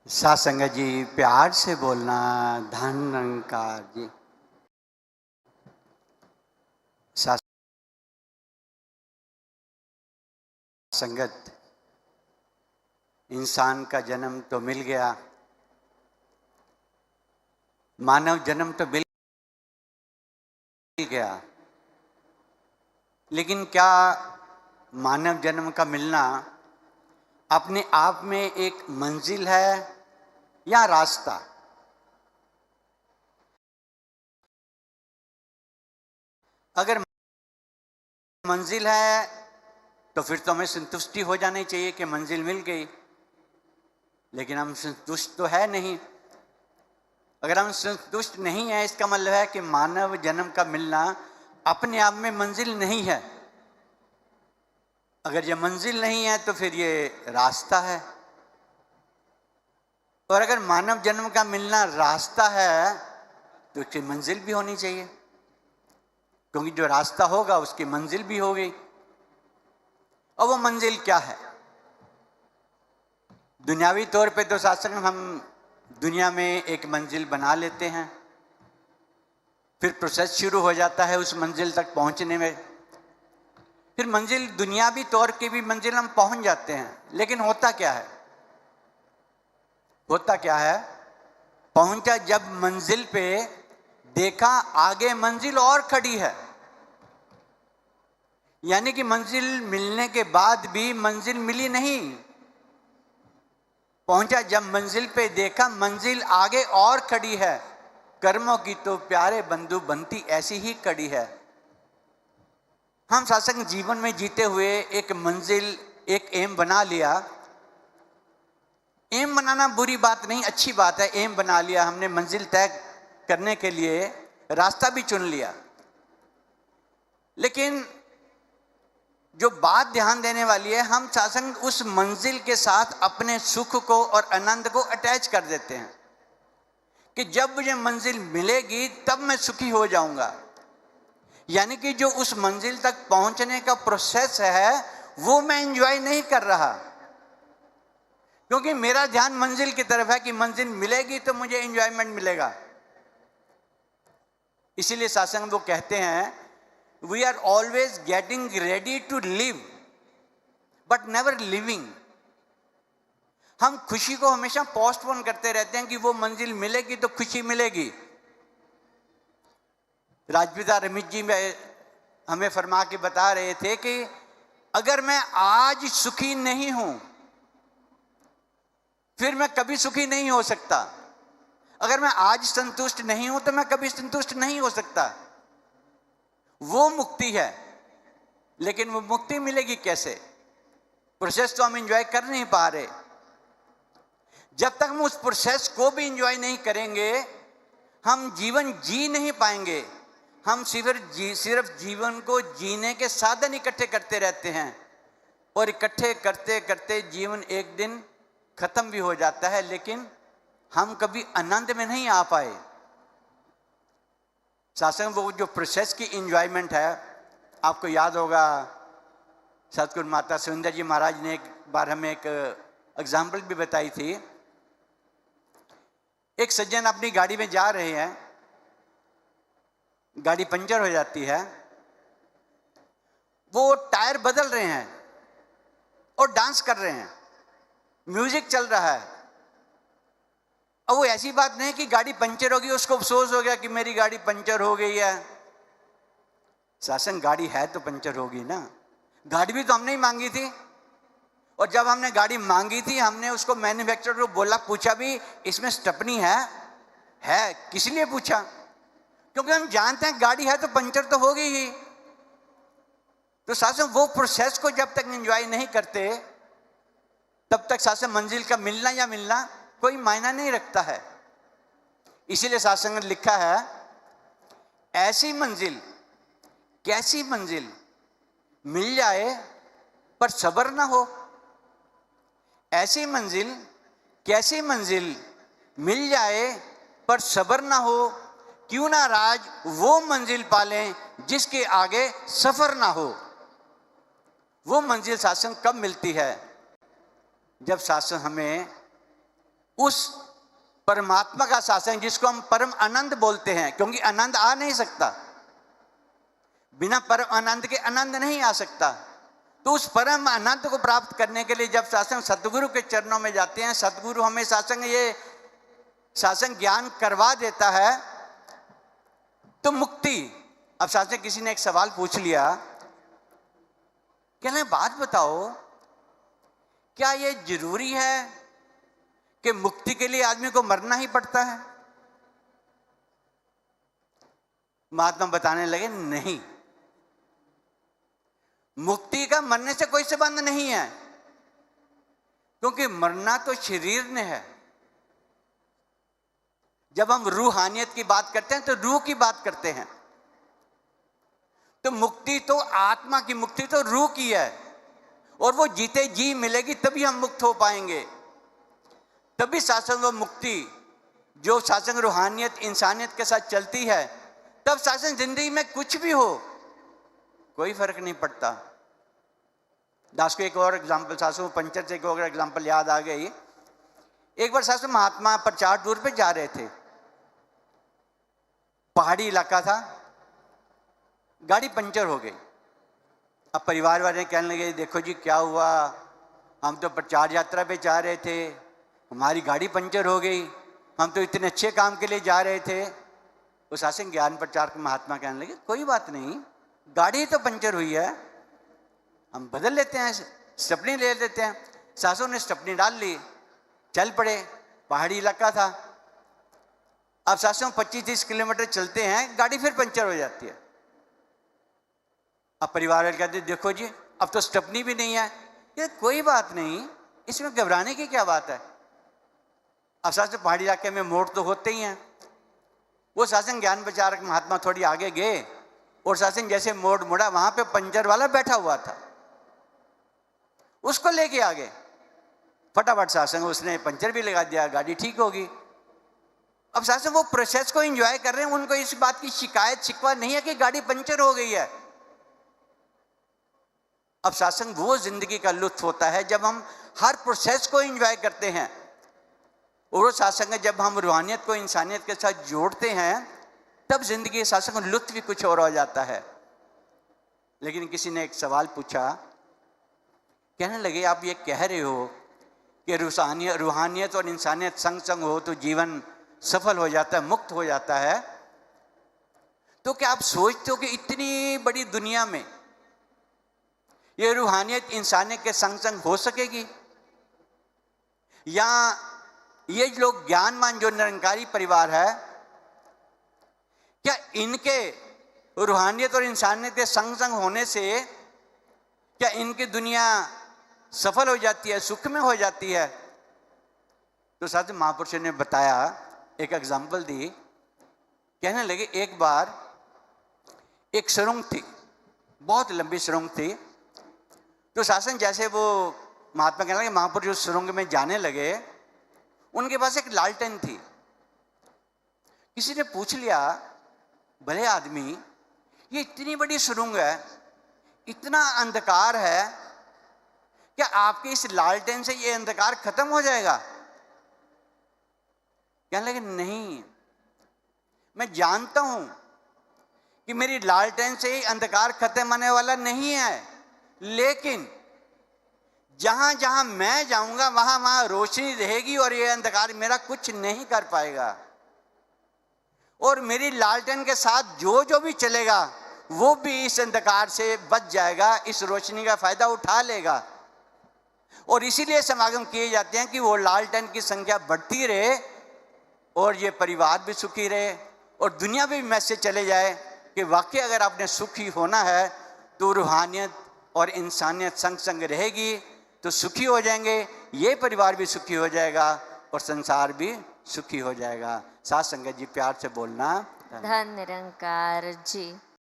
सासंग जी प्यार से बोलना। धन निरंकार जी। संगत इंसान का जन्म तो मिल गया, मानव जन्म तो मिल गया, लेकिन क्या मानव जन्म का मिलना अपने आप में एक मंजिल है या रास्ता? अगर मंजिल है तो फिर तो हमें संतुष्टि हो जानी चाहिए कि मंजिल मिल गई, लेकिन हम संतुष्ट तो है नहीं। अगर हम संतुष्ट नहीं है, इसका मतलब है कि मानव जन्म का मिलना अपने आप में मंजिल नहीं है। अगर ये मंजिल नहीं है तो फिर ये रास्ता है, और अगर मानव जन्म का मिलना रास्ता है तो उसकी मंजिल भी होनी चाहिए, क्योंकि जो रास्ता होगा उसकी मंजिल भी होगी। और वो मंजिल क्या है? दुनियावी तौर पे तो शास्त्र हम दुनिया में एक मंजिल बना लेते हैं, फिर प्रोसेस शुरू हो जाता है उस मंजिल तक पहुंचने में। फिर मंजिल दुनियावी तौर की भी मंजिल हम पहुंच जाते हैं, लेकिन होता क्या है? होता क्या है? पहुंचा जब मंजिल पे, देखा आगे मंजिल और खड़ी है। यानी कि मंजिल मिलने के बाद भी मंजिल मिली नहीं। पहुंचा जब मंजिल पे, देखा मंजिल आगे और खड़ी है। कर्मों की तो प्यारे बंधु बनती ऐसी ही कड़ी है। हम सत्संग जीवन में जीते हुए एक मंजिल, एक एम बना लिया। एम बनाना बुरी बात नहीं, अच्छी बात है। एम बना लिया हमने, मंजिल तय करने के लिए रास्ता भी चुन लिया। लेकिन जो बात ध्यान देने वाली है, हम सत्संग उस मंजिल के साथ अपने सुख को और आनंद को अटैच कर देते हैं कि जब मुझे मंजिल मिलेगी तब मैं सुखी हो जाऊंगा। यानी कि जो उस मंजिल तक पहुंचने का प्रोसेस है वो मैं एंजॉय नहीं कर रहा, क्योंकि मेरा ध्यान मंजिल की तरफ है कि मंजिल मिलेगी तो मुझे एंजॉयमेंट मिलेगा। इसीलिए सत्संग वो कहते हैं, we are always getting ready to live but never living. हम खुशी को हमेशा पोस्टपोन करते रहते हैं कि वो मंजिल मिलेगी तो खुशी मिलेगी। राजपिता रमित जी हमें फरमा के बता रहे थे कि अगर मैं आज सुखी नहीं हूं फिर मैं कभी सुखी नहीं हो सकता। अगर मैं आज संतुष्ट नहीं हूं तो मैं कभी संतुष्ट नहीं हो सकता। वो मुक्ति है, लेकिन वो मुक्ति मिलेगी कैसे? प्रोसेस तो हम एंजॉय कर नहीं पा रहे। जब तक हम उस प्रोसेस को भी एंजॉय नहीं करेंगे, हम जीवन जी नहीं पाएंगे। हम सिर्फ जीवन को जीने के साधन इकट्ठे करते रहते हैं, और इकट्ठे करते करते जीवन एक दिन खत्म भी हो जाता है, लेकिन हम कभी आनंद में नहीं आ पाए। सत्संग वो जो प्रोसेस की एंजॉयमेंट है, आपको याद होगा सतगुरु माता सुंदर जी महाराज ने एक बार हमें एक एग्जाम्पल भी बताई थी। एक सज्जन अपनी गाड़ी में जा रहे हैं, गाड़ी पंचर हो जाती है, वो टायर बदल रहे हैं और डांस कर रहे हैं, म्यूजिक चल रहा है। अब वो ऐसी बात नहीं कि गाड़ी पंचर होगी उसको अफसोस हो गया कि मेरी गाड़ी पंचर हो गई है। शासन गाड़ी है तो पंचर होगी ना, गाड़ी भी तो हमने ही मांगी थी, और जब हमने गाड़ी मांगी थी हमने उसको मैन्युफैक्चरर को बोला, पूछा भी इसमें स्टेपनी है किस लिए पूछा? क्योंकि हम जानते हैं गाड़ी है तो पंचर तो होगी ही। तो शासन वो प्रोसेस को जब तक एंजॉय नहीं करते तब तक शासन मंजिल का मिलना या मिलना कोई मायना नहीं रखता है। इसीलिए शासन ने लिखा है, ऐसी मंजिल कैसी मंजिल मिल जाए पर सब्र ना हो। ऐसी मंजिल कैसी मंजिल मिल जाए पर सब्र ना हो। क्यों ना राज वो मंजिल पालें जिसके आगे सफर ना हो। वो मंजिल शासन कब मिलती है? जब शासन हमें उस परमात्मा का सत्संग जिसको हम परम आनंद बोलते हैं, क्योंकि आनंद आ नहीं सकता, बिना परम आनंद के आनंद नहीं आ सकता। तो उस परम आनंद को प्राप्त करने के लिए जब सत्संग सतगुरु के चरणों में जाते हैं, सतगुरु हमें सत्संग ज्ञान करवा देता है, तो मुक्ति। अब सत्संग किसी ने एक सवाल पूछ लिया, कहने बात बताओ, क्या ये जरूरी है कि मुक्ति के लिए आदमी को मरना ही पड़ता है? महात्मा बताने लगे, नहीं, मुक्ति का मरने से कोई संबंध नहीं है, क्योंकि मरना तो शरीर ने है। जब हम रूहानियत की बात करते हैं तो रूह की बात करते हैं, तो मुक्ति तो आत्मा की, मुक्ति तो रूह की है, और वो जीते जी मिलेगी, तभी हम मुक्त हो पाएंगे। तभी सत्संग व मुक्ति, जो सत्संग रूहानियत इंसानियत के साथ चलती है, तब सत्संग जिंदगी में कुछ भी हो कोई फर्क नहीं पड़ता। दास को एक और एग्जाम्पल, सासू पंचर से एक और एग्जाम्पल याद आ गई। एक बार सासू महात्मा प्रचार टूर पे जा रहे थे, पहाड़ी इलाका था, गाड़ी पंचर हो गई। अब परिवार वाले कहने लगे, देखो जी क्या हुआ, हम तो प्रचार यात्रा पे जा रहे थे, हमारी गाड़ी पंचर हो गई, हम तो इतने अच्छे काम के लिए जा रहे थे। उस सत्संग ज्ञान प्रचार के महात्मा कहने लगे, कोई बात नहीं, गाड़ी तो पंचर हुई है, हम बदल लेते हैं, स्टेपनी ले लेते हैं। सासू ने स्टेपनी डाल ली, चल पड़े। पहाड़ी इलाका था। अब सासू 25-30 किलोमीटर चलते हैं, गाड़ी फिर पंचर हो जाती है। अब परिवार वाले कहते, देखो जी अब तो स्टेपनी भी नहीं है। ये कोई बात नहीं, इसमें घबराने की क्या बात है। अब सासू पहाड़ी इलाके में मोड़ तो होते ही हैं। वो सत्संग ज्ञान प्रचारक महात्मा थोड़ी आगे गए, और सत्संग जैसे मोड़ मुड़ा, वहां पे पंचर वाला बैठा हुआ था, उसको लेके आ गए। फटाफट सत्संग उसने पंचर भी लगा दिया, गाड़ी ठीक होगी। अब सत्संग वो प्रोसेस को एंजॉय कर रहे हैं, उनको इस बात की शिकायत शिकवा नहीं है कि गाड़ी पंचर हो गई है। अब सत्संग वो जिंदगी का लुत्फ होता है जब हम हर प्रोसेस को एंजॉय करते हैं, और वो सत्संग जब हम रूहानियत को इंसानियत के साथ जोड़ते हैं, तब जिंदगी सत्संग लुत्फ भी कुछ और हो जाता है। लेकिन किसी ने एक सवाल पूछा, कहने लगे, आप ये कह रहे हो कि रूहानियत और इंसानियत संग संग हो तो जीवन सफल हो जाता है, मुक्त हो जाता है, तो क्या आप सोचते हो कि इतनी बड़ी दुनिया में ये रूहानियत इंसानियत के संग संग हो सकेगी? या ये लोग ज्ञानवान जो निरंकारी परिवार है, क्या इनके रूहानियत और इंसानियत के संग संग होने से क्या इनकी दुनिया सफल हो जाती है, सुख में हो जाती है? तो साथ महापुरुष ने बताया, एक एग्जाम्पल दी। कहने लगे, एक बार एक सुरंग थी, बहुत लंबी सुरंग थी। तो शासन जैसे वो महात्मा कहने लगे, महापुरुष उस सुरंग में जाने लगे, उनके पास एक लालटेन थी। किसी ने पूछ लिया, भले आदमी, ये इतनी बड़ी सुरंग है, इतना अंधकार है, क्या आपके इस लालटेन से ये अंधकार खत्म हो जाएगा? कहने लगे, नहीं, मैं जानता हूं कि मेरी लालटेन से ही अंधकार खत्म होने वाला नहीं है, लेकिन जहां जहां मैं जाऊंगा वहां वहां रोशनी रहेगी और ये अंधकार मेरा कुछ नहीं कर पाएगा। और मेरी लालटेन के साथ जो जो भी चलेगा वो भी इस अंधकार से बच जाएगा, इस रोशनी का फायदा उठा लेगा। और इसीलिए समागम किए जाते हैं कि वो लालटेन की संख्या बढ़ती रहे और ये परिवार भी सुखी रहे और दुनिया भी मैसेज चले जाए कि वाकई अगर आपने सुखी होना है तो रूहानियत और इंसानियत संग संग रहेगी तो सुखी हो जाएंगे, ये परिवार भी सुखी हो जाएगा और संसार भी सुखी हो जाएगा। साथ संगत जी प्यार से बोलना, धन निरंकार जी।